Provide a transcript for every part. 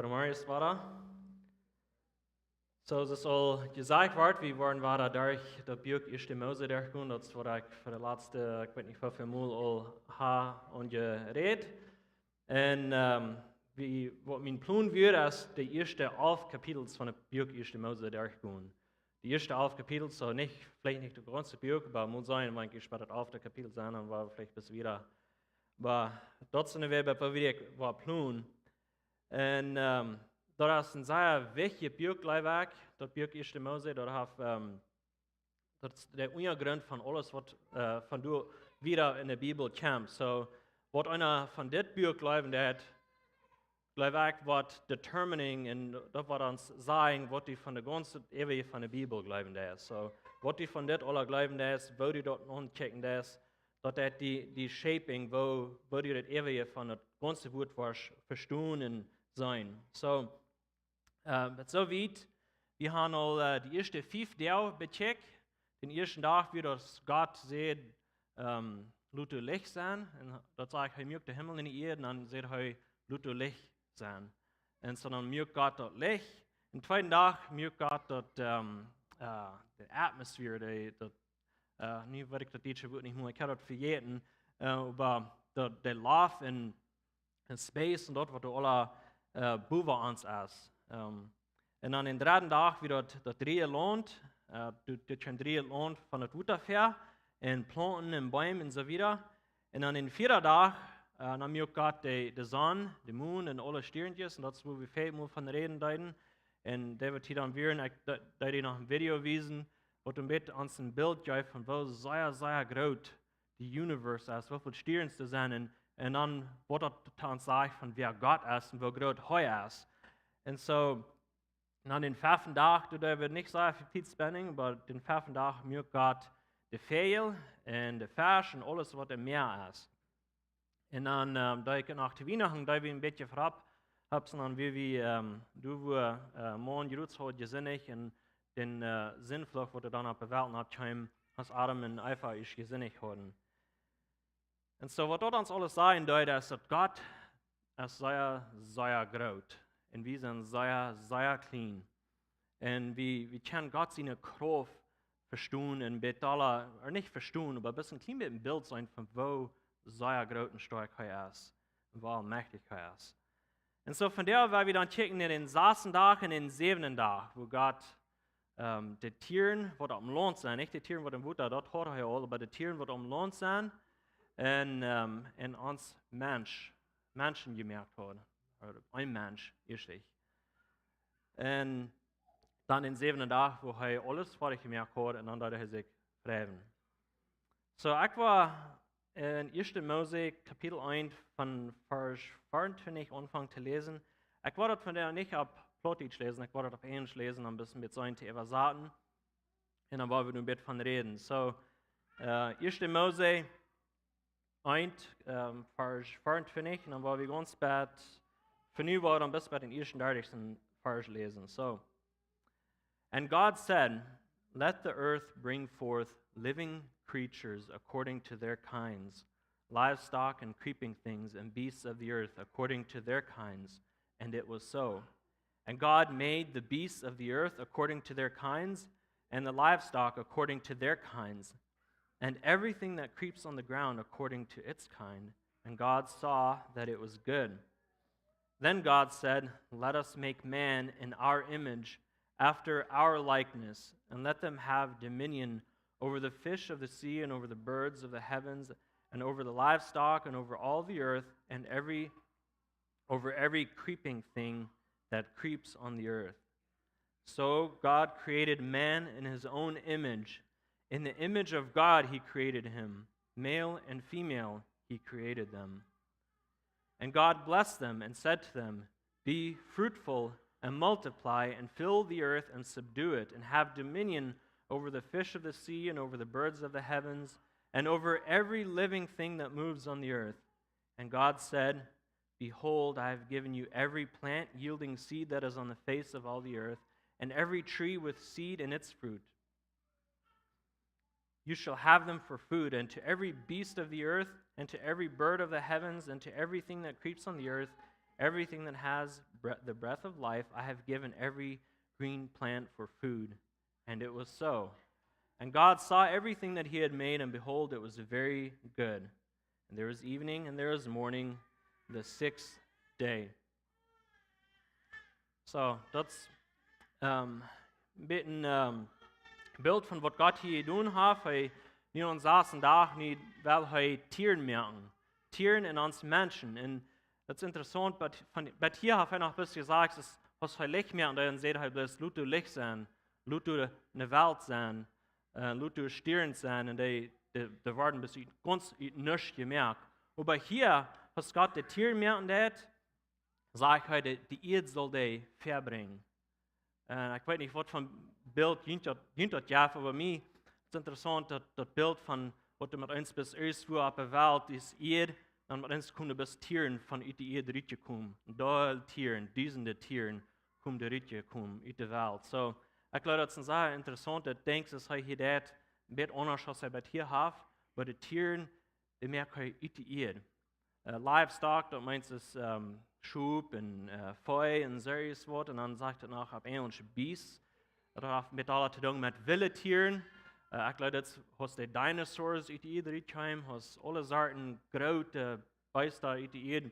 Goedemorgen, Vater. So, es ist al gesagt worden, wir waren da durch das Buch 1. Mose durchgegangen, das war ich für die letzte, ich weiß nicht wie viel Mal und geredet. Und was mein Plan wird, ist die ersten 11 Kapitel von dem Buch 1. Mose durchgehen. Die ersten 11 Kapitel, so vielleicht nicht das ganze Buch, aber muss sein, wenn ich später 11. Kapitel sein, dann war vielleicht bis wieder. Aber das sind wir wieder Plan. En dat is een zeer wichtig buurtleiwerk, dat buurt 1. Mose, dat is de ondergrond van alles wat van du wieder in de Bibel komt. So, wat einer van dit buurtleiven dat leiwerk wat determining en dat wat ons zeggen wat die van de ganze eeuwige van de Bibel gleiven dat is. So, wat die van dit alle gleiven dat is, wo die dat ontchecken dat is, dat die shaping, wo die dat eeuwige van het ganze woord was verstaan en sein. So, so weit, wir haben al die ersten 5 Tage becheckt. Den ersten Tag wird das Gott sehen, Lute Licht sein. Und das sagt, er mögt den Himmel in die Erde, und dann sieht er Lute Licht sein. Und so dann mögt Gott das Licht. Am zweiten Tag mögt Gott die Atmosphäre, nicht weil ich das deutsche Wort nicht mehr, ich kann das vergessen, aber der Lauf in Space und dort, wo du alle boven ons is. En dan in de derde dag weer dat drieën land, dat zijn drieën land van het waterver, en planten en bomen en zo verder. En dan in de vierde dag, dan moet God de zon, de maan en alle sterretjes, en dat is waar we veel van reden duiden. En dat wordt hier dan weer, ik dat je nog een video wijzen, wat een beetje ons een beeld geeft van hoe zeer groot de universe is, hoeveel sterren er zijn. En dan wordt het ons zeggen van wie God is en hoe groot hij is. En zo, dan in de vijfde dag, daar we niet zo veel tijd spending, maar in de vijfde dag moet God de veel en de vis en alles wat er meer is. En dan, da ik nog te Weihnachten, da we een beetje voorop hebben, dan wil we, morgen Jerusalem gezinnig en den zinvlucht wordt er dan op de wereld opkomen, als Adam en Eva is gezinnig worden. En zo wat dat ons alles sagen deut, is dat God is zeer groot. En we zijn zeer klein. En we kunnen God zijn kracht verstaan en betalen, niet verstaan, maar een klein beetje een beeld zijn van wo zeer groot en sterk hij is. En waar machtig hij is. En zo van daar waar we dan kijken in den 6. dag en in den 7. dag, wo God de tieren wat op land zijn, niet de tieren wat in water, dat hoort hij al, maar de tieren wat op land zijn, en ons Menschen gemerkt worden. Ein Mensch, ich. En dan in de 7. dag, wo hij alles fertig gemerkt had, en dan dat hij zich vreven. So, ik was in 1. Mose, Kapitel 1, van vers 24 anfangen te lezen. Ik wou dat van der niet op Plautdietsche lezen, ik wou dat op Englisch lezen, een beetje met zijn te übersetzen. En dan wollen we een beetje van reden. So, 1. Mose 1, vers 24, en dan wollen we ganz bad, voor nu wollen we dan best bij den 31. vers lezen. So, and God said, let the earth bring forth living creatures according to their kinds, livestock and creeping things, and beasts of the earth according to their kinds. And it was so. And God made the beasts of the earth according to their kinds, and the livestock according to their kinds, and everything that creeps on the ground according to its kind. And God saw that it was good. Then God said, let us make man in our image, after our likeness, and let them have dominion over the fish of the sea, and over the birds of the heavens, and over the livestock, and over all the earth, and over every creeping thing that creeps on the earth. So God created man in his own image. In the image of God he created him. Male and female he created them. And God blessed them and said to them, be fruitful and multiply and fill the earth and subdue it, and have dominion over the fish of the sea and over the birds of the heavens and over every living thing that moves on the earth. And God said, behold, I have given you every plant yielding seed that is on the face of all the earth, and every tree with seed in its fruit. You shall have them for food, and to every beast of the earth, and to every bird of the heavens, and to everything that creeps on the earth, everything that has the breath of life, I have given every green plant for food. And it was so. And God saw everything that he had made, and behold, it was very good. And there was evening, and there was morning, the sixth day. So, dat is een beetje beeld van wat God hier doen heeft. Hij niet ons saßen daar niet, wel hij Tieren merken. Tieren en ons Menschen. En dat is interessant, bij hier heeft hij nog een beetje gezegd, als hij licht merkt, dan zegt hij, dat laat du licht zijn, laat du de wereld zijn, laat du Stieren zijn, en de worden bis ganz nichts gemerkt. Aber hier, was Gott die Tieren merken dat, sagt hij, die Erde soll die verbringen. Ik weet niet wat van beeld dient dat ja, aber mij is het interessant dat beeld van wat er met ons bis eerst voor op de wereld is Erde, dan met ons kunnen bis Tieren van uit de Erde ritje komen. Daar Tieren, duizenden Tieren, komen de ritje komen uit de wereld. So, ik geloof dat het zeer interessant is, denk dat hij hier dat een beetje anders als hij bij hier heeft, maar de Tieren, die merken hij uit de Erde. Livestock, dat meint es Schub en Feu en zoiets wat, en dan sagt het nog op Engels Beast. Dat heeft met alle te doen met wilde Tieren. Ik geloof dat als de dinosaurs uit de Erde uitkomen, als alle soorten grote beesten uit de Erde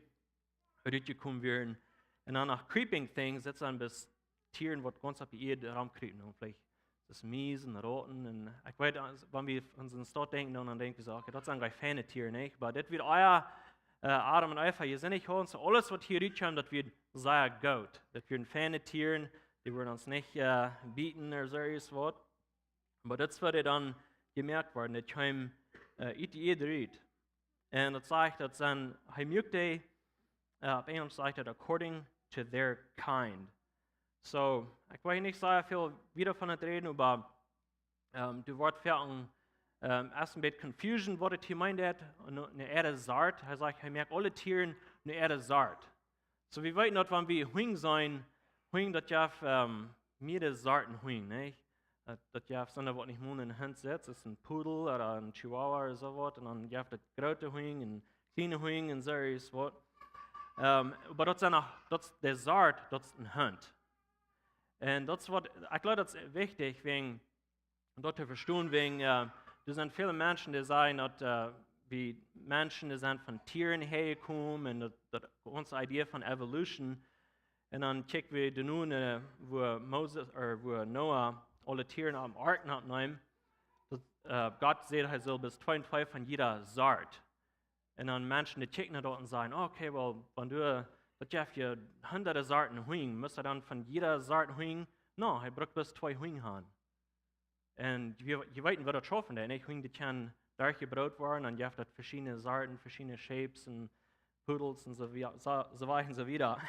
uitgekomen werden. En dan nog creeping things, dat zijn dus Tieren wat ganz op de Erde rumkruipen. Vielleicht das Mies en Roten. En ik weet, wanneer we aan zo'n stad denken, dan denken we, okay, dat zijn geen fijne Tieren, niet? Maar dit wird euer Adam en Eva, je zinnig houden, so alles wat hier uitkomt, dat wird sehr gut. Dat werden fijne Tieren, die worden ons nicht bieten oder so etwas. Aber das wird dann gemerkt worden, das kommt uit de Erde uit. En dat zegt dat zijn, hij merkt die, op Engels zegt dat according to their kind. So, ik wil niet sehr veel wieder van het reden, aber du wordt verder erst ein bisschen Confusion, was het hier meint, eine Erde zart. Hij zegt, hij merkt alle Tieren eine Erde zart. So, wir weten nicht, wann wir Huing sein, Huing, das ja mehrere Sorten Huing, nicht? Das ja sondern was nicht nur in der Hand setzt, ist ein Pudel oder ein Chihuahua oder so was, und dann ja das große Huing, ein kleine Huing und so was. Aber das ist auch, der Sort, das ist ein Hund. Und das ist, ich glaube, das ist wichtig, wegen, dort zu verstehen, wegen, da sind viele Menschen, die sagen, dass wie Menschen, die sind von Tieren hergekommen, und das unsere Idee von Evolution. Und dann checken wir nun, wo wo Noah alle Tieren am Arken abnehmen. Gott sagt, er soll bis 2 von jeder Sort. Und dann Menschen, die checken dort und sagen, okay, well, wenn du das Jeff hier hunderte Sorten Huing, musst du dann von jeder Sort Huing? No, er braucht bis 2 Huing haben. Und je weten, was das schaffen, denn ich Huing, die kann durchgebraut werden, und Jeff hat verschiedene Sorten, verschiedene Shapes und Pudels und so weiter und so wieder.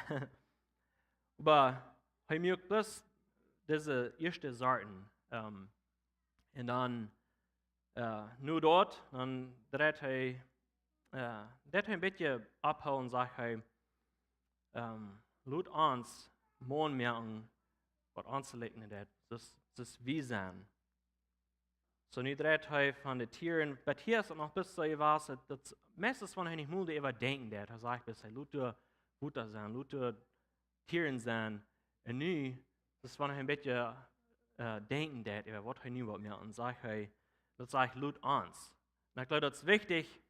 Aber er merkt bloß diese erste Sorten. Und dann nur dort, dann dreht er ein bisschen abhauen und sagt, laut uns morgen merken, was uns liegt, das ist wie sein. So, nu dreht er von den Tieren, aber hier ist es noch ein bisschen was, das meistens von nicht nur überdenken, er sagt, dass er laut Butter sein, laut Tieren sein, und nu, das war noch ein bisschen denken, über was er nu wird mehr, und sagt das sagt laut uns. Und ich glaube, das ist wichtig,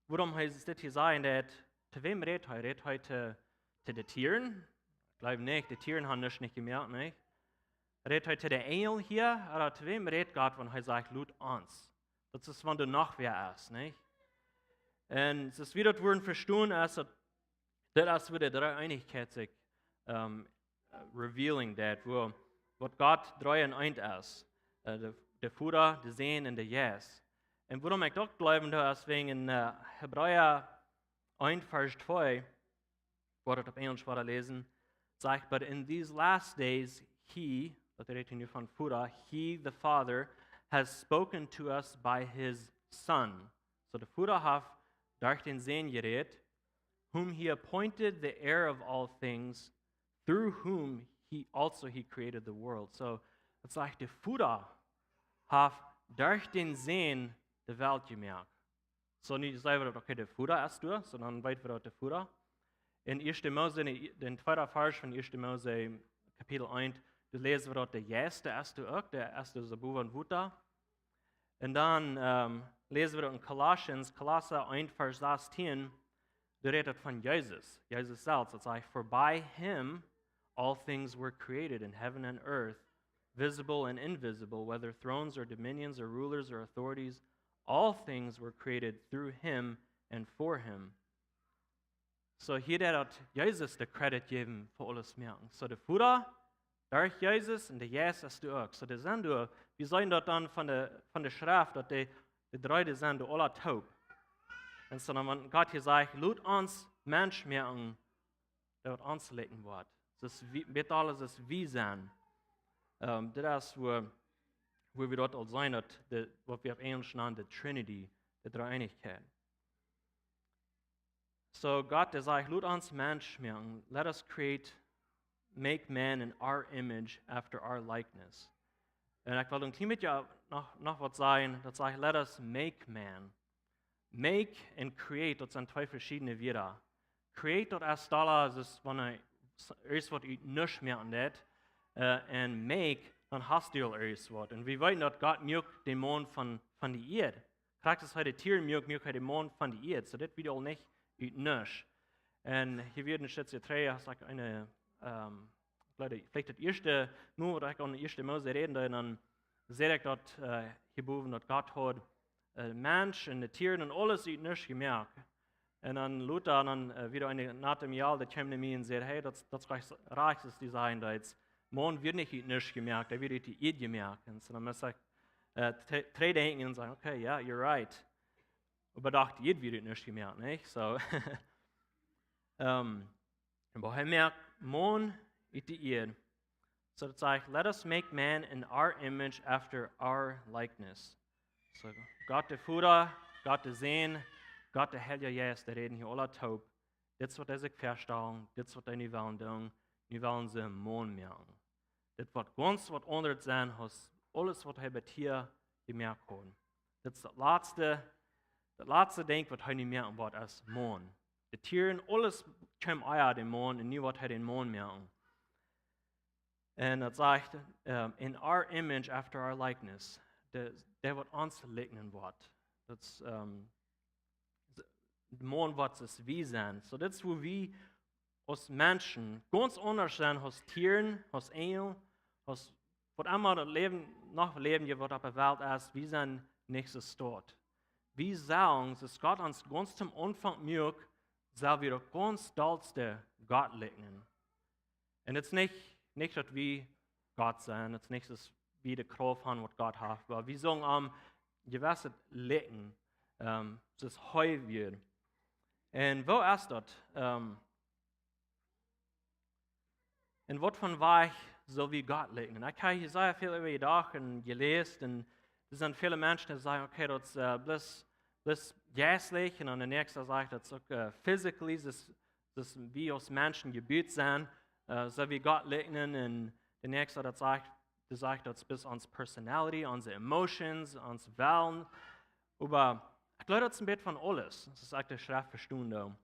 warum er das hier sagt, zu wem redet er? Redet er zu den Tieren? Ich glaube nicht, die Tieren haben das nicht gemerkt, nicht? Redet er zu den Engeln hier, oder zu wem redet Gott, wenn er sagt laut uns? Das ist, wenn du noch wer ist, nicht? Und es ist wieder zu verstehen, dass das wieder drei Einigkeit sich revealing that, wo Gott drei und eins ist. Der Vater, der Sohn und der Geist. Und warum ich doch glauben, ist wegen Hebräer 1, Vers 2, wo das auf Englisch lesen, sagt, but in these last days, he, das redet hier von Vater, he, the Father, has spoken to us by his Son. So der Vater hat durch den Sohn geredet, whom he appointed the heir of all things, through whom he created the world. So, das sagt, der Vater hat durch den Sohn die Welt gemerkt. So nicht selber, okay, der Vater ist du, sondern weit wieder der Vater. in 1. Mose, den zweiten Vers von 1. Mose, Kapitel 1, du lesen wir dort der erste auch, der erste Sabu und Wuta. Und dann lesen wir dort in Kolosser 1, Vers 16, da redet von Jesus selbst. Es sagt, for by him all things were created in heaven and earth, visible and invisible, whether thrones or dominions or rulers or authorities, all things were created through him and for him. So hier hat Jesus den Credit geben für alles merken. So der Vater, durch Jesus und der Jesus du auch. So der sind du, wir sehen dort dann von der Schrift, dass die drei sind du alle taub. Und so wenn Gott hier sagt, lut uns Mensch merken, der wird uns lecken wird. Das wird alles das wie sein. Das ist, wo wir dort all sein, was wir auf Englisch nennen, die Trinity, die Dreieinigkeit. So Gott, der sagt, lut uns Mensch merken, let us make man in our image after our likeness. Und ich will ein mit ja noch was sagen, das sagt, let us make man. Make and create, das sind zwei verschiedene Wörter. Create, das ist das ist, wenn erst was ich nicht mehr an das, und make, dann hast du erst was. Und wir wissen, dass Gott mögt den Mond von der Erde. Kriegt es heute Tiere mögt den Mond von der Erde. So das wird auch nicht nicht. Und hier werden jetzt drei, sagt eine, vielleicht das erste, nur da ich an der ersten Mose reden, dann sehe ich dort hier oben, dass Gott hat Mensch und die Tiere und alles nicht gemerkt. Und dann Luther dann wieder eine nach dem Jahr, der kommt mir und sagt, hey, das reicht es, die sagen, da jetzt, morgen wird nicht gemerkt, da wird die Erde gemerkt. Und so dann muss ich drei denken und sagen, okay, ja, you're right. Aber dachte, die Erde wird nicht gemerkt, nicht? So, aber er merkt, morgen ist die Erde. So das sagt, let us make man in our image after our likeness. So, Gott der Vater, Gott der Sohn, Gott der Heilige Geist, der reden hier alle taub. Das wird er sich verstellen, das wird er nicht wollen tun, nicht wollen sie im Mond merken. Das wird ganz was anderes sein, als alles, was er bei dir gemerkt hat. Das ist das letzte Ding, was er nicht merken wird, als Mond. Die Tiere, alles kommt aus dem Mond und nie wird er den Mond merken. Und das sagt, in our image after our likeness, der wird uns liken wird. Das der Mond wird es wie sein. So das ist, wo wir als Menschen ganz anders sind als Tieren, als Engeln, als was immer das Leben, noch Leben, was auf der Welt ist, wir sind nächstes dort. Wir sagen, dass Gott uns ganz zum Anfang mögt, soll wir doch ganz stolz Gott liken. Und es ist nicht, dass wir Gott sind, es ist nicht, dass wir die Kraft haben, was Gott hat, aber wir sagen, gewisse liken, es ist heu wird. Und wo ist das? Und was von war ich so wie Gott liken? Ich habe hier sehr viel über die Tag gelesen und es sind viele Menschen, die sagen, okay, das ist bloß geistlich und der nächste sagt, das ist auch physically, das wie uns Menschen gebildet sind, so wie Gott liken und der nächste das sagt, das bis uns Personality, unsere Emotions, uns Willen, aber ich glaube, das ist ein bisschen von alles. Das ist eigentlich der Schrift für Stunden.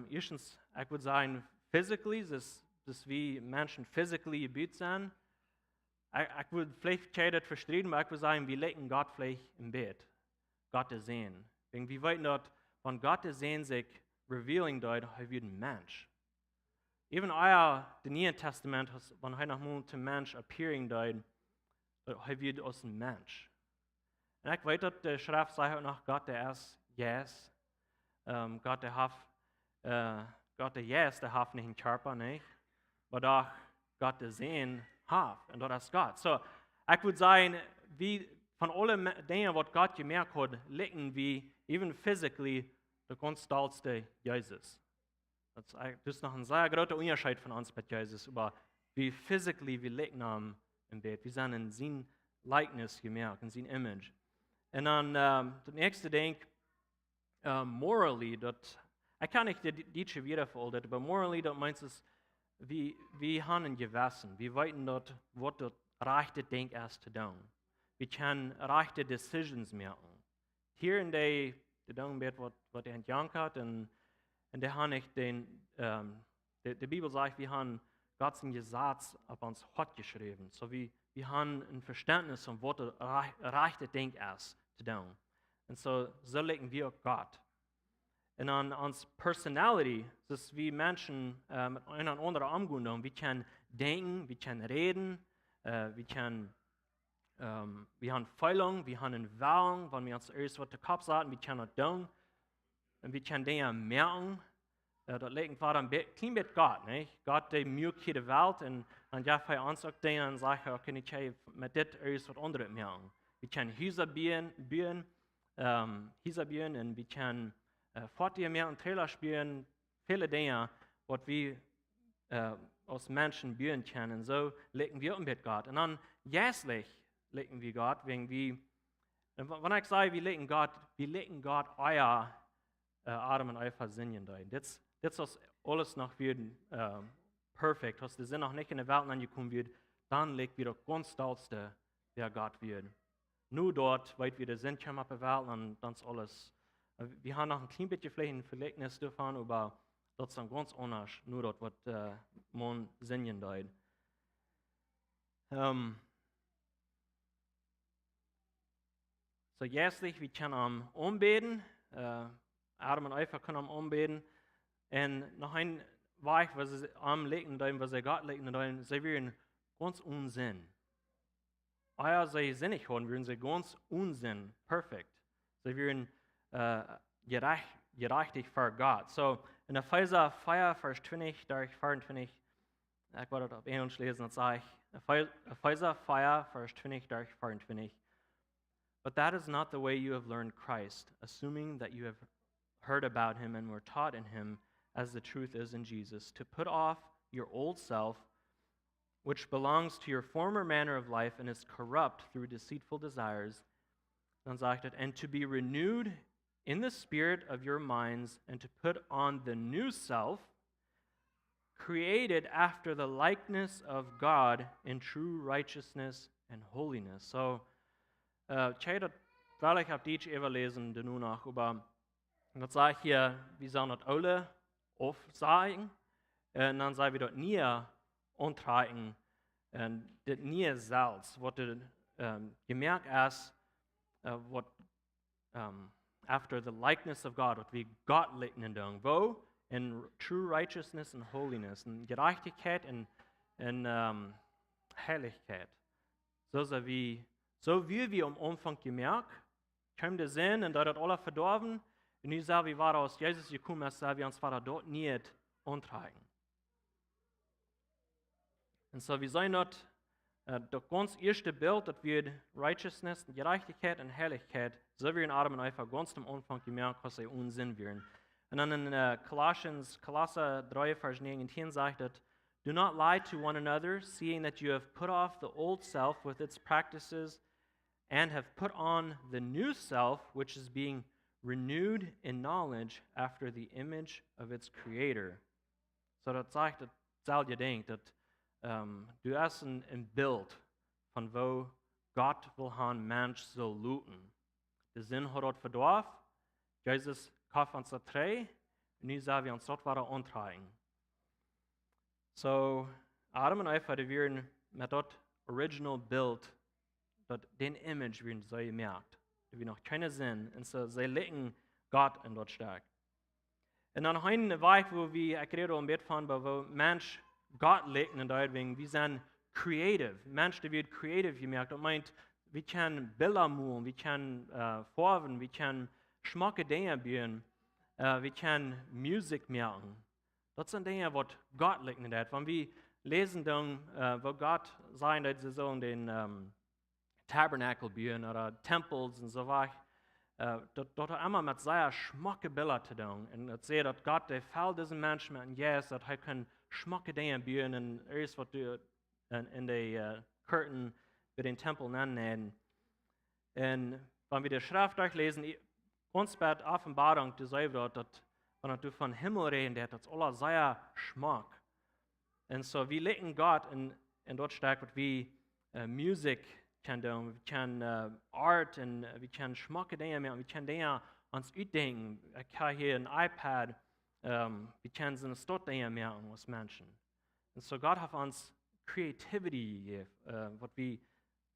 Erstens, ich würde sagen, physically, das wie Menschen physically gebildet sind. Ich würde vielleicht das verstehen, aber ich würde sagen, wir legen Gott vielleicht im Bett. Gott sehen. Wenn wir wissen, dass wenn Gott sehen sich revealing dort, er wird ein Mensch. Even im Neuen Testament, wenn er noch zum Mensch appearing dort, er wird als ein Mensch. Und ich weiß, dass der Schrift sagt noch, Gott der ist yes. Gott der yes, der hat nicht einen Körper, nicht? Aber doch Gott der Sehen hat. Und das ist Gott. So, ich würde sagen, wie von allen Dingen, was Gott gemerkt hat, liegen wir, even physically, der ganz stolzste Jesus. Das ist noch ein sehr großer Unterschied von uns mit Jesus, aber wie physically wir liegen im Bett. Wir sind in sein Likeness gemerkt, in sein Image. Und dann das nächste Ding, morally, ich kann nicht die deutsche wiederholen, aber morally, das meint es, wir haben ein Gewissen. Wir wissen dort, was das rechte Ding ist zu tun. Wir können rechte Decisions machen. Hier in der Ding, was er entjankt hat, und Und der hat nicht die Bibel sagt, wir haben Gottes Gesetz auf uns Hort geschrieben. So wir haben ein Verständnis von was das rechte Ding ist zu tun. Und so legen wir auch Gott. Und an uns Personality, das ist wie Menschen mit einer anderen Umgang. Wir können denken, wir können reden, wir haben Feilung, wir haben eine Wählung, wenn wir uns erst was der Kopf sagen, wir können das tun. Und wir können Dinge merken. Das liegt einfach ein klein bisschen Gott. Nicht? Gott, der mögt die Welt und ja, für uns auch Dinge und sagt, okay, ich kann mit dem erst was anderes merken. Wir können Häuser bauen und wir können Fortgehen mehr und Trailer spielen, viele Dinge, was wir als Menschen bauen können. So legen wir mit Gott. Und dann jährlich legen wir Gott, wenn ich sage, wir legen Gott euer Adam und Eva Sinnen da. Das ist alles noch wieder perfekt. Als der Sinn noch nicht in der Welt angekommen wird, dann legt wir das ganz Dollste, wer Gott wird. Nur dort, weil wir der Sinn kommen auf der Welt, und dann ist alles. Wir haben noch ein klein bisschen vielleicht ein Vergleichnis davon, aber das ist dann ganz anders, nur dort, was man Sinnen da. So jährlich, wir können umbeten. Adam und Eva können umbeten. Und noch ein Weg, was sie am legen, was sie Gott legen, sie werden ganz Unsinn. Euer sie sinnig hören, werden sie ganz Unsinn, perfekt. Sie werden gerechtig für Gott. So, in der Epheser 4, Vers 20, 24, ich werde das auf Englisch lesen, das sage ich, Epheser 4, Vers 20, 24. But that is not the way you have learned Christ, assuming that you have heard about him and were taught in him, as the truth is in Jesus, to put off your old self, which belongs to your former manner of life and is corrupt through deceitful desires, dann sagt er, and to be renewed in the spirit of your minds, and to put on the new self, created after the likeness of God in true righteousness and holiness. So, ich habe das vielleicht auf Deutsch lesen, nur noch, aber das sage ich hier, wir sollen das alle aufsagen, und dann sagen wir das nie umtragen, und das nie selbst, was gemerkt ist, was after the likeness of God, was wir Gott liken tun, wo? In true righteousness and holiness, in Gerechtigkeit und Herrlichkeit. So wie wir am Anfang gemerkt, kam der Sinn und da hat alles verdorben, und ich sage, wie war aus Jesus gekommen ist, wir uns Vater dort nicht umtragen. Und so, wir sehen dort, das ganz erste Bild, das wird Righteousness, Gerechtigkeit und Herrlichkeit, so wie in Adam und Eva ganz am Anfang gemerkt, was sie Unsinn wären. Und dann in Kolosser 3, Vers 19 sagt es, do not lie to one another, seeing that you have put off the old self with its practices and have put on the new self, which is being renewed in knowledge after the image of its creator. So das sagt, das soll ihr denken, dass du hast ein Bild von wo Gott will haben, Mensch soll looten. Der Sinn hat dort verdorben, Jesus kauft uns das drei, und nu sagen wir uns dort weiter umtragen. So, Adam und Eva, die werden mit dort original Bild, dort den Image werden sie gemerkt. Die wir noch keinen Sinn, und so sie legen Gott in dort stark. Und dann ein Weg, wo wir, ich rede um Bett von, wo Mensch Gott legt in dort, wir sind creative. Mensch, der wird creative gemerkt und meint, wir können Bilder malen, wir können Farben, wir können schmacke Dinge bauen, wir können Musik merken. Das sind Dinge, was Gott legt in dort. Wenn wir lesen, dann, wo Gott sagt, dass sie so in den Tabernakel bauen oder Tempels und so weiter, dort hat immer mit sehr schmacke Bilder zu tun. Und ich sehe, dass Gott, der fällt diesen Menschen mit Jesus, dass er kann schmacke Dinge bauen und alles, was du in den Kurten bei den Tempeln nennen. Und wenn wir die Schrift durchlesen, uns bei der Offenbarung, du sagst dort, dass wenn du von Himmel reden, der hat das alles sehr Geschmack. Und so, wir legen Gott in dort stark, was wir Musik können tun, wir können Art und wir können schmacke Dinge mehr, wir können Dinge uns ausdenken. Ich habe hier ein iPad wir können so eine Stadt merken als Menschen. Und so Gott hat uns Creativity gegeben, was wir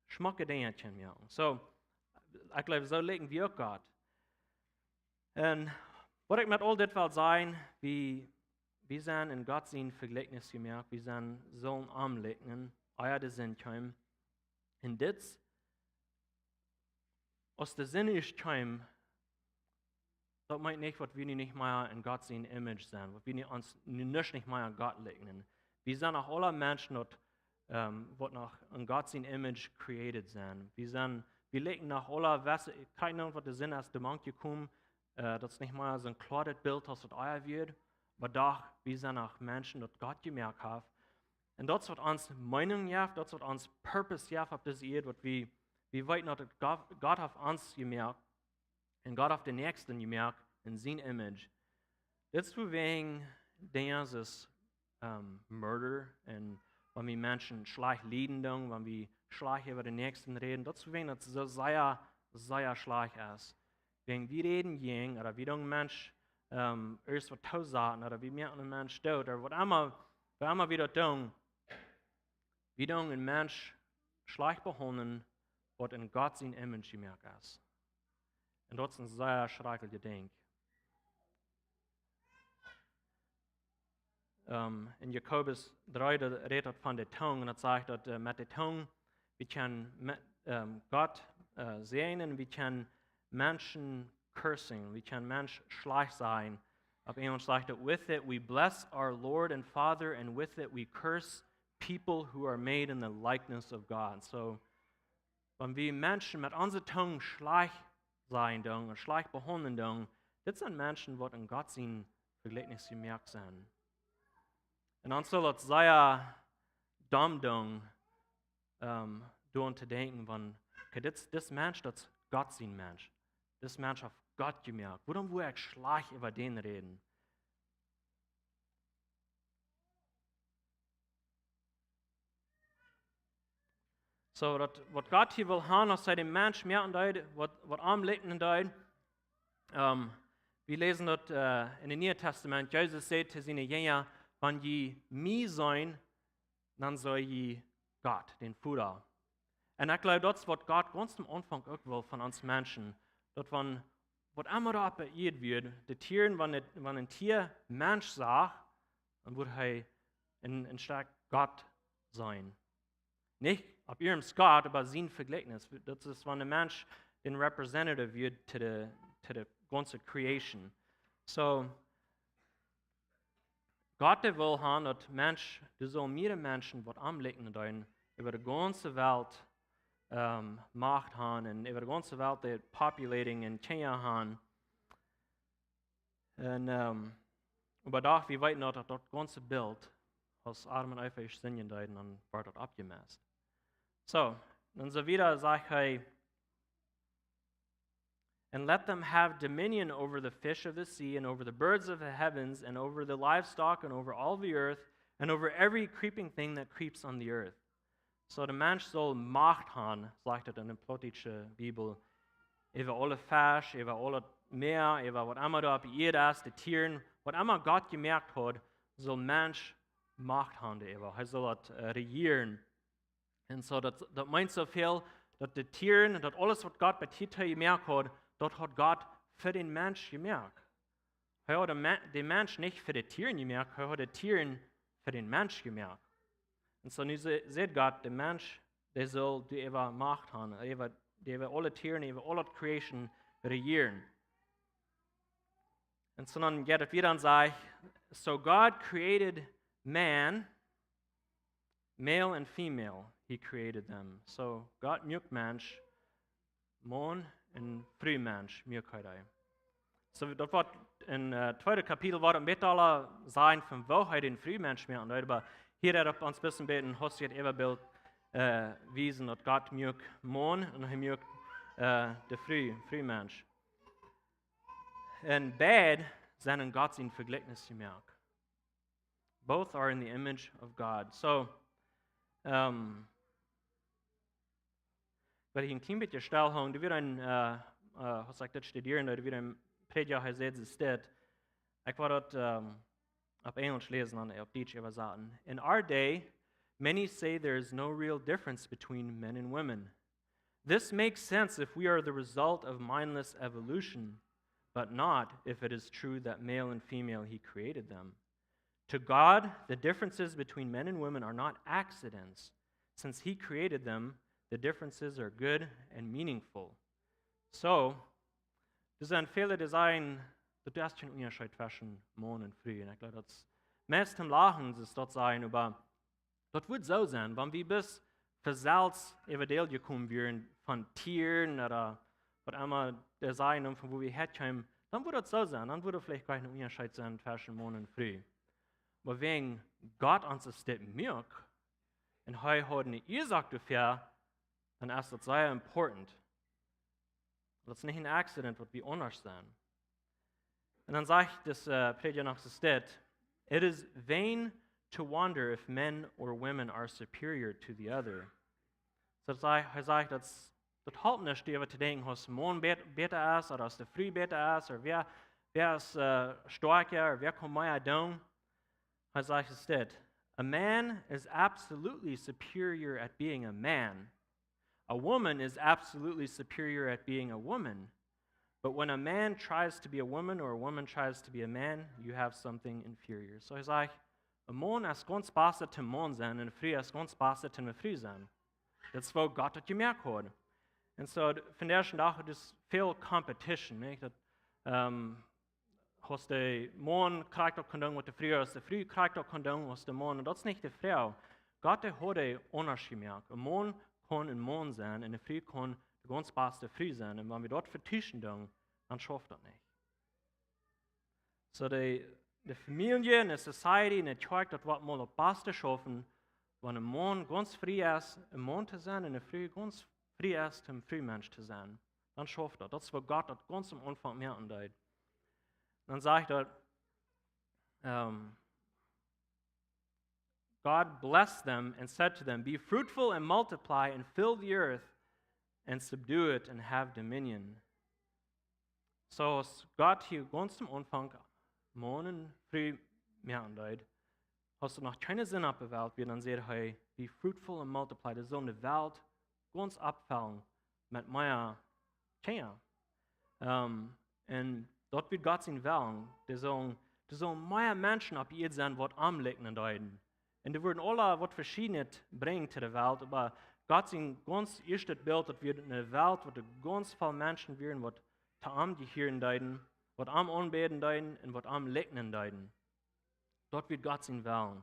schmacke Dinge können merken. So, ich glaube, so legen wir auch Gott. Und was ich mit all das will sagen, wir sind in Gott sein Vergleichnis gemerkt, wir sind so am Legen, euer der Sinn kommen. Und das, aus der Sinn ist kommen, das meint nicht, was wir nicht mehr in Gott sein Image sind, was wir uns nicht mehr an Gott legen. Wir sind auch alle Menschen, die was nach in Gott sein Image created sind. Wir legen nach aller Wässer, keine Ahnung, was der Sinn ist, der Mann gekommen, das nicht mal so ein klares Bild, das euer wird, aber doch, wir sind auch Menschen, die Gott gemerkt haben. Und das wird uns Meinung gibt, das wird uns Purpose gibt auf das Erde, was wir weit noch Gott auf uns gemerkt und Gott auf den Nächsten gemerkt in sein Image. Das wegen dieses Murder und wenn wir Menschen schlecht leiden, wenn wir schlecht über den Nächsten reden, das wegen das so sehr schlecht ist. Wenn wir reden gehen, oder wir ein Mensch erst was tot sagen, oder wir merken einen Mensch tot, oder was immer wir das tun, wir tun einen Mensch schlecht behandeln, was in Gott sein Image gemerkt ist. Und das ist ein sehr schreckliches Ding. In Jakobus 3 redet von der Tongue und das sagt, dass mit der Tongue wir können Gott segnen, wir können Menschen cursing, wir können Menschen schlecht sein. Auf Englisch sagt er, with it we bless our Lord and Father, and with it we curse people who are made in the likeness of God. So, wenn wir Menschen mit unserer Tongue schlecht sein und schlecht behandeln, das sind Menschen, die in Gott sein Vergleichnis gemerkt sind. Und dann soll es sehr dumm daran zu denken, wenn, okay, das Mensch, das ist Gott sein Mensch. Das Mensch auf Gott gemerkt. Warum will ich schlecht über den reden? So, was Gott hier will haben, aus seinem Mensch merken, was am Leben deut, wir lesen dort in dem Neuen Testament, Jesus sagt zu seinen Jüngern, wenn je mir sein, dann soll je Gott, den Vater. Und ich glaube, das ist, was Gott ganz am Anfang auch will von uns Menschen. Dass wenn, was immer da passiert wird, die Tiere, wenn ein Tier Mensch sagt, dann wird er ein stark Gott sein. Nicht auf ihrem Gott, aber sein Vergleichnis. Das ist, wenn ein Mensch ein Representative wird zu der ganzen Creation. So, Gott will haben, dass Mensch, du soll mehr Menschen, die am Leben dein, über die ganze Welt Macht haben und über die ganze Welt die Populating und Kenya haben. Und aber doch, wir wissen noch, dass das ganze Bild aus Adam und Eva Sinn deuten, dann wird das abgemessen. So, dann so wieder sagt er, and let them have dominion over the fish of the sea, and over the birds of the heavens, and over the livestock, and over all the earth, and over every creeping thing that creeps on the earth. So der Mensch soll Macht haben, sagt es in der Plautdietsche Bibel, über alle Fisch, über alle Meer, über was immer da auf die Erde ist, die Tiere, was immer Gott gemerkt hat, soll Mensch Macht haben darüber. Er soll das regieren. Und so, das meint so viel, dass die Tiere, dass alles, was Gott bei Tieren gemerkt hat, das hat Gott für den Mensch gemerkt. Er hat den Mensch nicht für die Tiere gemerkt, er hat die Tiere für den Mensch gemerkt. Und so nu sieht Gott, der Mensch, der soll die über Macht haben, der über alle Tiere, über alle Creation regieren. Und so dann geht es wieder und sagt, so God created man, male and female, he created them. So Gott mögt Mensch, Mann und Frühmensch, mögt er. So das wird in zweiten Kapitel, war mit aller sein, von wo er den Frühmensch mögt, aber hier hat uns ein bisschen beten, hast du das Ebenbild wiesen, dass Gott mögt Mann und er mögt der Frühmensch. Und beide sind in Gott sein Vergleichnis gemerkt. Both are in the image of God. So, weil ich ein klein bisschen still habe, du wirst ein, was sagt das studieren, du wirst ein Prediger, er sagt es steht, Ich war dort auf Englisch lesen und auf Deutsch übersetzen. In our day, many say there is no real difference between men and women. This makes sense if we are the result of mindless evolution, but not if it is true that male and female He created them. To God, the differences between men and women are not accidents. Since He created them, the differences are good and meaningful. So, das ist ein Fehler, der sein, du hast schon Unterschied zwischen Morgen und Früh. Und ich glaube, das meiste im Lachen ist dort sein, aber das wird so sein, wenn wir bis versalzt eventuell gekommen wären von Tieren oder was immer der sein, von wo wir herkommen, dann würde das so sein, dann würde vielleicht gar kein Unterschied sein zwischen Morgen und Früh. Aber wenn Gott uns das merkt, und er hat eine Ursache dafür, dann ist das sehr important. Das ist nicht ein Accident, was wir anders sein. Und dann sagt das Prediger noch so steht, it is vain to wonder if men or women are superior to the other. So er sagt, das halt nicht, darüber zu denken, was morgen besser ist, oder was der früh besser ist, oder wer ist stärker, oder wer kann mehr tun. Er sagt es steht, a man is absolutely superior at being a man. A woman is absolutely superior at being a woman. But when a man tries to be a woman or a woman tries to be a man, you have something inferior. So er sagt, ein Mann ist ganz besser zum Mann sein und eine Frau ist ganz besser zum Frau sein. Das ist, was Gott hat gemerkt hat. Und so von der Sache ist viel Competition. Nicht? Das, was der Mann kriegt auch Kondom, was der Frau kriegt auch Kondom, was der Mann. Und das ist nicht die Frau. Gott hat einen Unterschied gemerkt. Ein Mann kann ein Mann sein und eine Frau kann die ganz beste Frau sein. Und wenn wir dort vertischen, dann schafft das nicht. So die Familie, eine Society, eine Church, das wird mal das Beste schaffen, wenn ein Mann ganz frei ist, ein Mann zu sein, und eine Frau ganz frei ist, ein Frühmensch zu sein. Dann schafft das. Das ist, was Gott das ganz am Anfang merken hat. Dann sagt er, God blessed them and said to them, be fruitful and multiply and fill the earth and subdue it and have dominion. So Gott hier ganz am Anfang Mann und Frau merken hat, hast du noch keine Sinn abgewählt, wie dann sagt er, be fruitful and multiply. Das soll eine Welt ganz abfallen mit mehr Kinder. Und dort wird Gott sein Wellen. Da sollen mehr Menschen ab ihr sein, was am Leben deuten. Und die würden alle was Verschiedenes bringen zu der Welt, aber Gott sein ganz erstes Bild, das wird eine Welt, wo ganz viele Menschen werden, was am die hier deuten, was am anbeten deuten und was am Leben deuten. Dort wird Gott sein Wellen.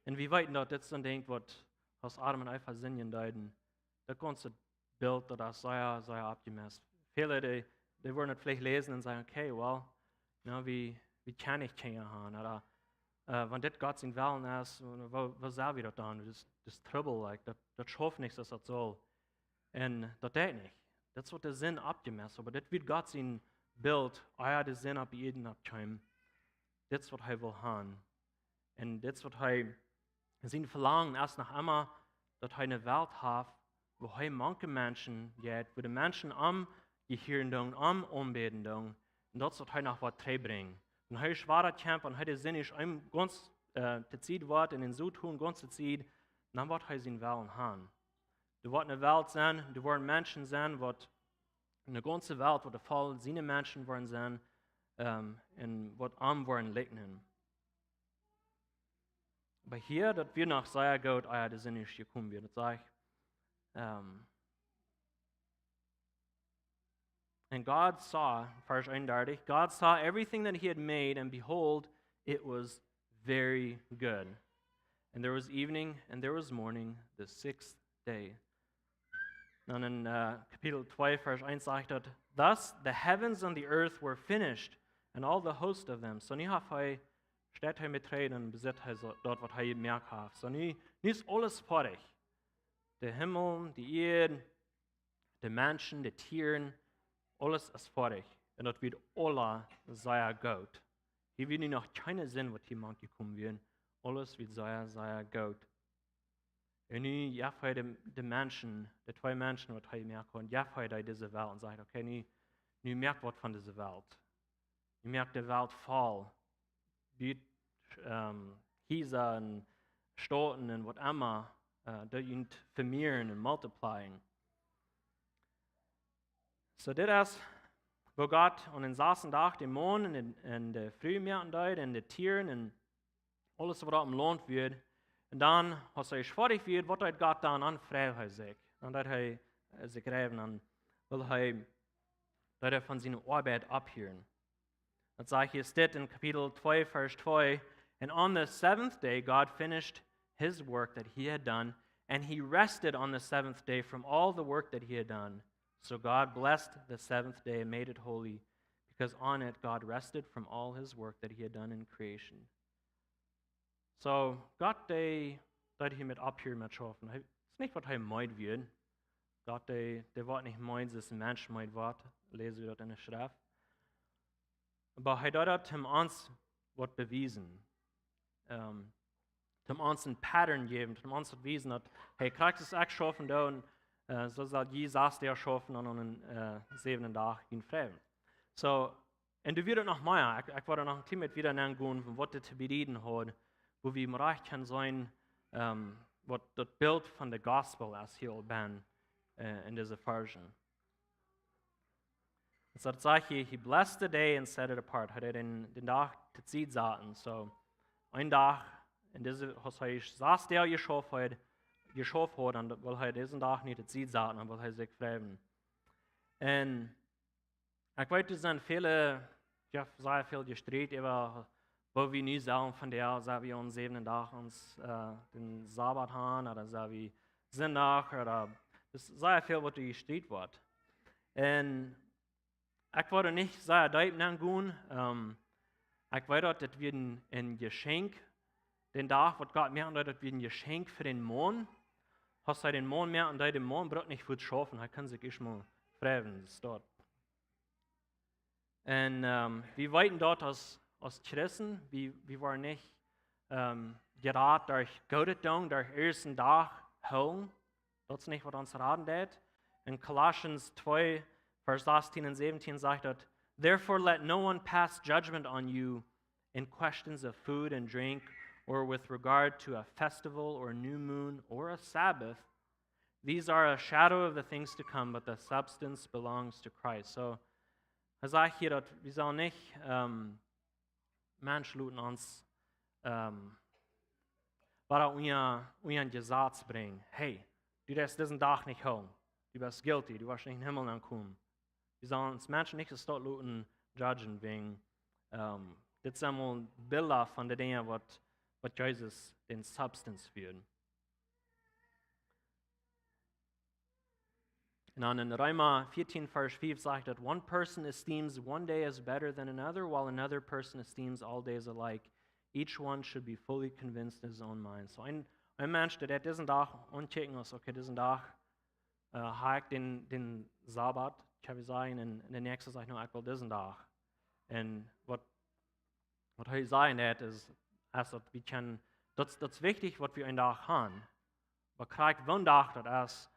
Und wie weit dort jetzt dann denkt, was Adam und Eva singen deuten, das ganze Bild, das sehr abgemessen. Viele, die würden vielleicht lesen und sagen, okay, well, wie kann ich Kinder haben? Oder wenn das Gott sein Willen ist, was soll wir das dann? Das Trouble, like, das schafft nichts, dass das soll. Und das geht nicht. Das wird der Sinn abgemessen, aber das wird Gott sein Bild, der Sinn ab jeden abkommen. Das ist, was er will haben. Und das ist, was er sein Verlangen erst nach einmal, dass er eine Welt hat, wo er manche Menschen geht, wo die Menschen am Gehirn am Anbeten und das wird er nach was bringen. Und er ist schwerer Kämpfer und er Sinn ist einem ganz die Zeit wird in den Süd tun, ganz die Zeit, dann wird er seinen Willen haben. Da wird eine Welt sein, da werden Menschen sein, wird eine ganze Welt, wo der Fall seine Menschen werden sein, und wird arm werden liegen. Aber hier, dass wir nach sehr gut, der Sinn ist gekommen wird, das sage ich. And God saw, Vers 31, God saw everything that He had made, and behold, it was very good. And there was evening, and there was morning, the sixth day. Und in Kapitel 2, Vers 1 sagt dort, thus the heavens and the earth were finished, and all the host of them. So nie hat steht er mit Tränen und besitzt dort, was er gemerkt hat. So nie ist alles fertig. Der Himmel, die Erde, die Menschen, die Tiere, alles ist fertig. Und das wird alle sehr gut. Hier wird noch keinen Sinn, was jemand gekommen wird. Alles wird sehr, sehr gut. Und nu jaft hij de mensen, twee mensen wat hij merkt, und jaft hij diese Welt und sagt, okay, nu merkt was von dieser Welt. Je merkt de Welt voll. Die Kieser und Staaten und was immer, die vermehren und multiplieren. So das ist, wo Gott und den saßen Tag, den Mond und der Frühmärkten dort und die Tieren und alles, was dort im Land wird. Und dann, was er fertig wird, was hat Gott dann an Freiheit sich. Und dann hat er sich greifen, dann will er von seiner Arbeit abhören. Das sagt hier steht in Kapitel 2, Vers 2, and on the seventh day God finished his work that he had done, and he rested on the seventh day from all the work that he had done. So God blessed the seventh day and made it holy, because on it God rested from all his work that he had done in creation. So Gott, der hier mit abhören, mit schaffen, ist nicht, was er meint wird. Gott, der wird nicht meint, dass ein Mensch meint wird, lesen wir dort in der Schrift. Aber er hat uns was bewiesen. Uns ein Pattern geben, uns bewiesen, dass hey, kriegst es auch schaffen, da und so soll Jesus der schaffen und an den 7. Tag ihn frei. So, und du wirst noch mehr, ich werde noch ein bisschen wieder nennen, von was das zu bereden hat, wo wir im Reich kann sein, was das Bild von der Gospel ist hier bin in dieser Version. So das sagt hier, he blessed the day and set it apart. Hat er den Tag zu Zeit saßen. So, ein Tag, in diesem, was er saß, der geschafft hat, und weil er diesen Tag nicht zu Zeit saßen, und weil er sich freuen. Und ich weiß, es sind viele, ich habe sehr viel gestritten über, wo wir nicht sagen, von der, sagen wir uns 7. Tag uns den Sabbat haben, oder sagen wir Sonntag, oder das ist sehr viel, was gestritten wird. Und ich würde nicht sehr deutlich angehen. Ich weiß, dass wir ein Geschenk, den Tag, was Gott merkt, dass wir ein Geschenk für den Mond. Hast du den Mond merkt, und der Mond braucht nicht viel schaffen, er kann sich mal freuen, das ist dort. Und wir wollten dort als Christen, wir waren nicht gerade durch Gottesdank, durch den ersten Tag holen. Das ist nicht, was uns raten tät. In Colossians 2, Vers 16 und 17 sagt dort, therefore let no one pass judgment on you in questions of food and drink, or with regard to a festival or new moon or a Sabbath. These are a shadow of the things to come, but the substance belongs to Christ. So, er sagt hier, dass wir sollen nicht Menschen luten uns, unser Gesetz bringen. Hey, du darfst diesen Tag nicht holen. Du bist guilty, du wirst nicht in den Himmel ankommen. Wir sollen uns Menschen nicht so dort luten, judgen, wegen, das sind mal Bilder von den Dingen, was Jesus den Substance führt. Und dann in Römer 14, Vers 5 sagt, that one person esteems one day as better than another, while another person esteems all days alike. Each one should be fully convinced in his own mind. So ein Mensch, der diesen Tag anchecken muss, okay, diesen Tag habe ich den Sabbat, kann ich sagen, und der nächste sagt nur, ich will diesen Tag. Und was ich sagen ist, also, das ist wichtig, was wir einen Tag haben. Aber kriegt einen Tag, das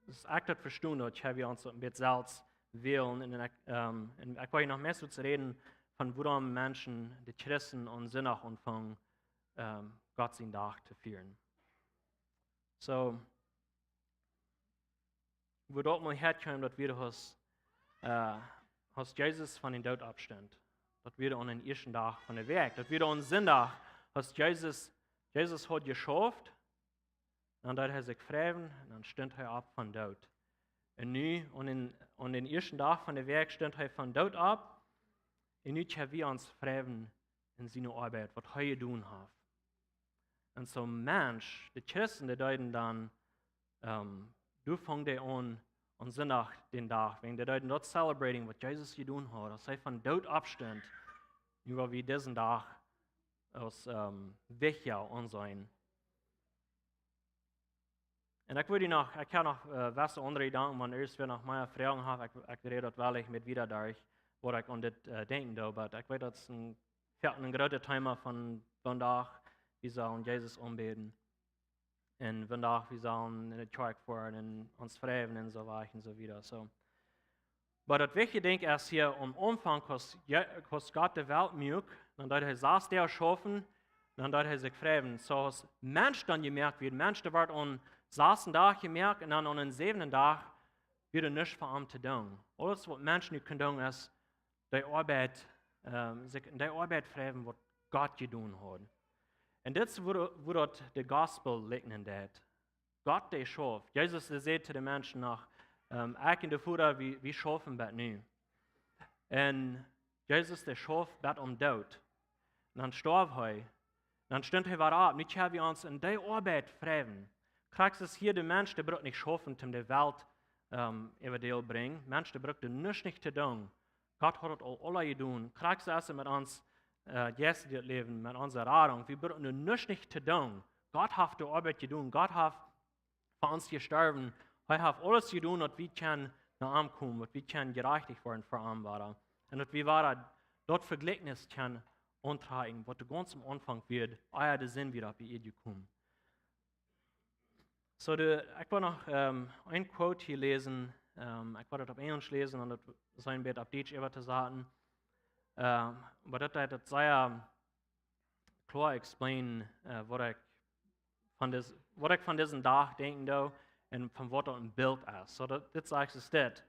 ist echt verstehen, dass wir uns ein bisschen selbst wählen. Und ich wollte noch mehr zu reden, von warum Menschen, die Christen und Sonntag anfangen, Gott seinen Tag zu führen. So, wo dort mal herkommen, dass wir aus Jesus von den Tod abstand. Dass wir an den ersten Tag von der Weg, dass wir an Sonntag, was Jesus hat geschafft, und dann hat er sich freuen, und dann stand er ab von Tod. Und nun, an den ersten Tag von der Weg, stand er von Tod ab, und nun können wir uns freuen in seiner Arbeit, was er tun hat. Und so ein Mensch, die Christen, die deuten dann, du fängst an Sonntag den Tag, wenn die deuten dort celebrating, was Jesus getan hat, dass er von Tod abstand, über wie diesen Tag aus wichtig ansehen. Und ich kann noch was andere Gedanken, wenn erst wir noch mehr Fragen haben, ich rede das weil ich mit wieder durch, wo ich an das denken da, aber ich weiß, das ist ein großer Thema von Tag, wir sollen Jesus anbeten. Und wenn wir sollen in der Kirche fahren und uns freuen und so weiter und so wieder. So, und ich wollte noch ein paar Fragen haben, ich rede das weil ich mit wieder durch, wo ich an das denken da, aber ich weiß, das ist ein großer Thema von Tag, wir sollen Jesus anbeten. Und wenn wir sollen in der Kirche fahren und uns freuen und so weiter und so wieder. So, und ich wollte noch ein paar Fragen haben, ich rede das weil ich mit wieder durch, wo ich an das denken da, aber ich weiß, das ist ein großer Thema von Tag, wir sollen Jesus anbeten. Und wenn wir sollen in der Kirche fahren und uns freuen und so weiter und so wieder. So, Aber das wichtige Ding ist hier, am Anfang, als Gott die Welt mögt, dann hat er saß der erschaffen, dann hat er sich fragen, so als Mensch dann gemerkt wird, Mensch, der wird an saßen Tag gemerkt, und dann an den 7. Tag wird er nichts für ihn zu tun. Alles, was Menschen nicht können tun, ist, die Arbeit, sich in der Arbeit fragen, was Gott getan hat. Und das ist, wo dort der Gospel liegt in das. Gott, der schafft. Jesus, der sagt zu den Menschen nach, ich in der Futter, wie schaffen wir nicht. Und Jesus, der schafft, wird Tod. Und dann starb er. Dann stand er wieder ab. Nicht haben wir uns in der Arbeit fragen. Kriegst es hier der Mensch, der braucht nicht schaffen, um die Welt über die bringen. Mensch, der braucht nichts nicht zu tun. Gott hat es alle getan. Kriegst es mit uns jetzt leben, mit unserer Erfahrung. Wir brauchen nichts nicht zu tun. Gott hat die Arbeit getan. Gott hat für uns gestorben. Er hat alles getan, was wir können nach ihm kommen, was wir können gerechtigt werden für ihn war. Und dass wir dort Vergleichnis können antragen, was ganz am Anfang wird, euer der Sinn wieder bei ihr gekommen. So, ich will noch ein Quote hier lesen. Ich will das auf Englisch lesen und das sein wird auf Deutsch über zu sagen. Aber das sehr klar explain, was ich von diesem Tag denke und von was ein Bild ist. So, das sagt es das.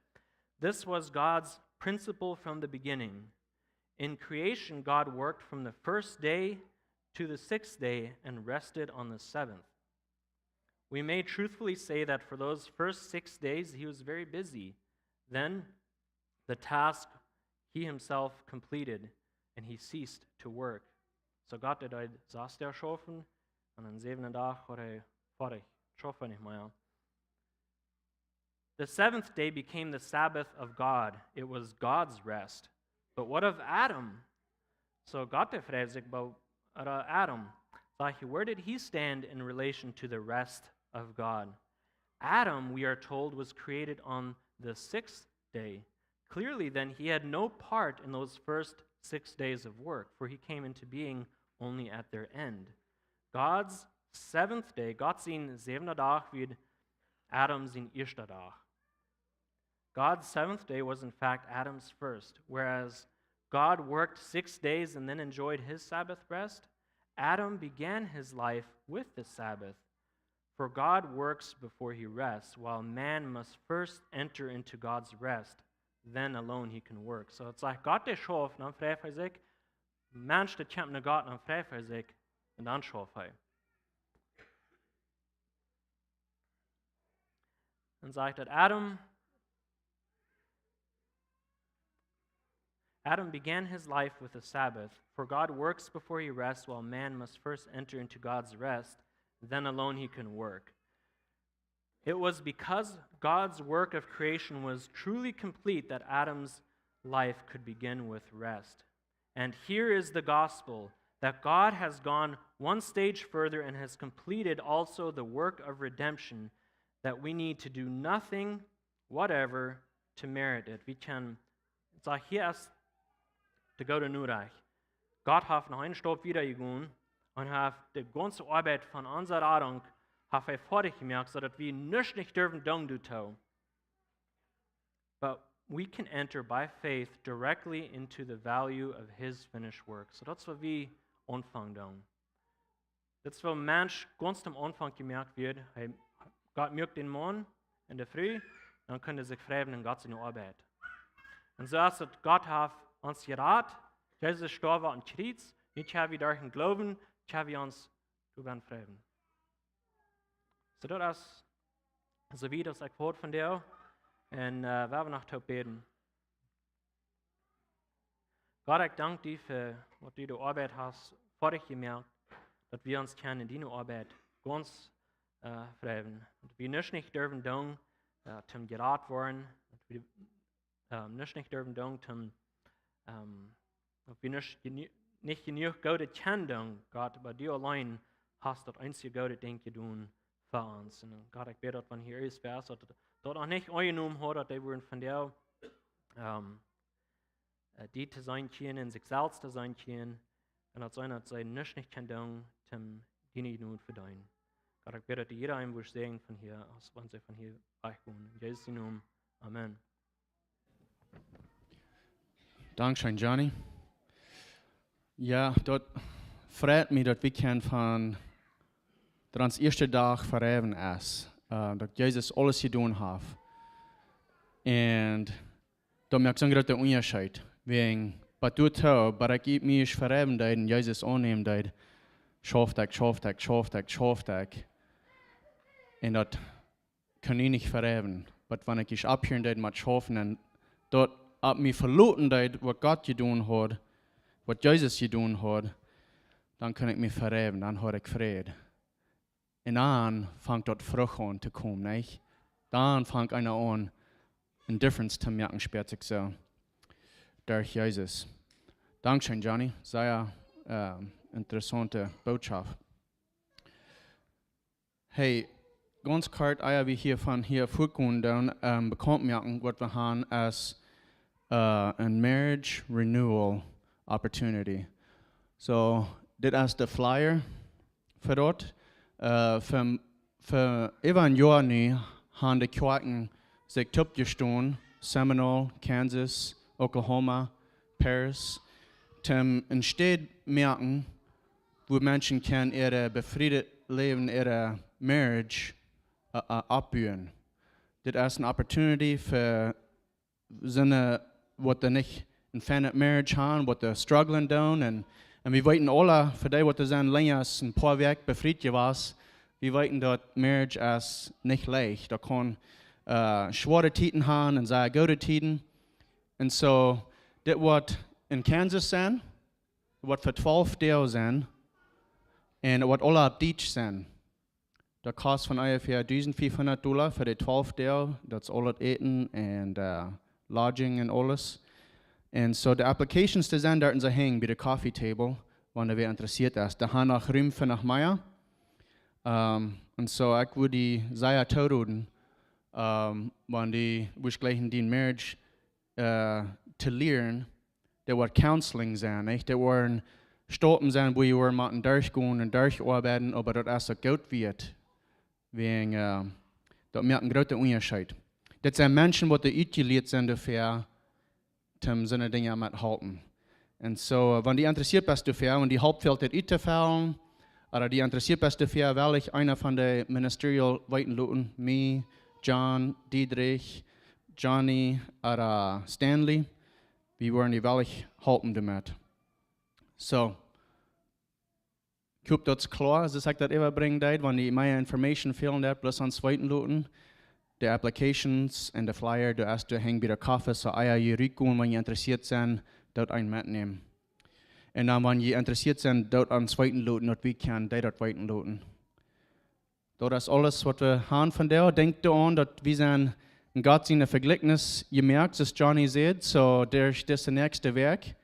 This was God's principle from the beginning. In creation, God worked from the first day to the 6th day and rested on the 7th. We may truthfully say that for those first 6 days, he was very busy. Then the task he himself completed, and he ceased to work. So Gott, der saß der schaffen, und am 7. Tag hat fertig, schaffen nicht mehr. The 7th day became the Sabbath of God. It was God's rest. But what of Adam? So Gott fragt sich about Adam. Where did he stand in relation to the rest of God? Adam, we are told, was created on the 6th day. Clearly, then, he had no part in those first 6 days of work, for he came into being only at their end. God's 7th day, Gott sein 7. Tag wird Adam sein 1. Tag. God's 7th day was in fact Adam's first, whereas God worked 6 days and then enjoyed his Sabbath rest. Adam began his life with the Sabbath, for God works before he rests, while man must first enter into God's rest, then alone he can work. So it's like Gott der schafft, dann fragt er sich, Mensch der kämpft mit Gott, dann fragt er sich, und dann schafft er. Dann sagt er, Adam began his life with the Sabbath, for God works before he rests, while man must first enter into God's rest, then alone he can work. It was because God's work of creation was truly complete that Adam's life could begin with rest. And here is the gospel, that God has gone one stage further and has completed also the work of redemption, that we need to do nothing whatever to merit it. We can, hier ist der Gott Nurach. Gott hat noch einen Stopp wiedergegangen und hat die ganze Arbeit von unserer Erdung fertig gemacht, sodass wir nicht dürfen tun. But we can enter by faith directly into the value of his finished work. So das was wir anfangen tun. Das was Mensch ganz am Anfang gemerkt wird, Gott mögt den Mann in der Früh, dann kann er sich fragen in Gott seine Arbeit. Und so ist es, Gott hat uns geraten, Jesus ist gestorben an Kreuz, nicht haben wir durch den Glauben, nicht haben wir uns darüber fragen. So das ist so wie das Wort von dir, und wir werden noch beten. Gott, ich danke dir für, was du die Arbeit hast, fertig gemerkt, dass wir uns in deine Arbeit ganz fragen. Und wir nicht dürfen tun, zum gerat worden, wir nicht dürfen tun, wir nicht genug Gute kennen, Gott, aber du allein hast das einzige gute Ding getan für uns. Und Gott, ich bete, dass man hier ist, dass dort auch nicht angenommen hat, dass die von dir die zu sein können, sich selbst zu sein können, und dass sie nicht kennen, zum Dienst nun für dein. Gott, ich bete, dass jeder einen sehen von hier, aus wann sie von hier weggehen. In Jesu Namen. Amen. Dankeschön, Johnny. Ja, dat freut mich, dass wir können von der eerste dag verheven is. Dat Jezus alles gedaan heeft. En dat maakt zo'n grote onderscheid. Wegen, wat doet hij, maar ik mij verheven deed en Jezus aannemen deed, schaaft ik. En dat kan ik niet verheven. Maar wanneer ik abhören deed met schaffen en dat op mij verloten deed, wat God gedaan had, wat Jezus gedaan had, dan kan ik me verheven, dan had ik vrede. En dan fängt dort Frucht an zu kommen, nicht? Dann fängt einer an, eine Differenz zu merken, später so. Durch Jesus. Dankeschön, Johnny. Sehr interessante Botschaft. Hey, ganz kurz, wie hier von hier vorkommen, bekommt merken, was wir haben als ein Marriage Renewal Opportunity. So, das ist der Flyer für dort. Für über ein Jahr nu haben die Kirchen sich abgestoßen, Seminole, Kansas, Oklahoma, Paris, zum in Städten merken, wo Menschen können ihre befriedet Leben, ihre Marriage abbauen. Das ist eine Opportunity für seine, was die nicht in Fanet Marriage haben, was die struggling down und wir weten alle, für die, was sind länger als ein paar Wochen befriedet war, wir weten, dass Marriage ist nicht leicht. Da kann schwere Zeiten haben und sehr gute Zeiten. Und so, das wird in Kansas sein, das wird für 12 Tage sein, und das wird alle auf Deutsch sein. Der kostet von ungefähr $1,500 für die 12 Tage, das ist alles Eten und Lodging und alles. Und so die Applications, die sind dort hängen bei der Coffee Table, wenn wer interessiert ist. Da haben auch Raum für nach Meier. Und so ich würde die sehr toten, wenn die, wo ich gleich in den Marriage zu lernen, der wird Counseling sein, nicht? Der werden Stoppen sein, wo wir mal durchgehen und durcharbeiten, aber das erst gut wird. Wegen, das merkt einen großen Unterschied. Das sind Menschen, die ausgelehrt sind dafür, seine Dinge mithalten. Und so, wenn die interessiert bist dafür, wenn die Hauptfeld ausfallen, oder die interessiert bist dafür, weil ich einer von den Ministerial weiten Leuten, mich, John, Dietrich, Johnny oder Stanley, wir wollen die wirklich halten damit. So, ich hoffe, das ist klar, dass ich das überbringen darf, wenn die mehr Informationen fehlen, bloß an zweiten Leuten. Die Applications und der Flyer, du hast hängen bei der Kaffee, so eier je rückgehen, wenn ihr interessiert seid, dort einen mitnehmen. Und dann, wenn ihr interessiert seid, dort an zweiten Leuten, dort wie kann, dort weiten Leuten. Das ist alles, was wir haben von der. Denkt daran, dass wir sind in Gott seine Vergleichnis, ihr merkt, dass Johnny sagt, so das ist das nächste Werk,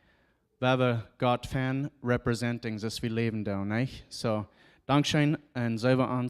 weil wir Gott fan representing, dass wir leben da, nicht? So, Dankeschön und selber an.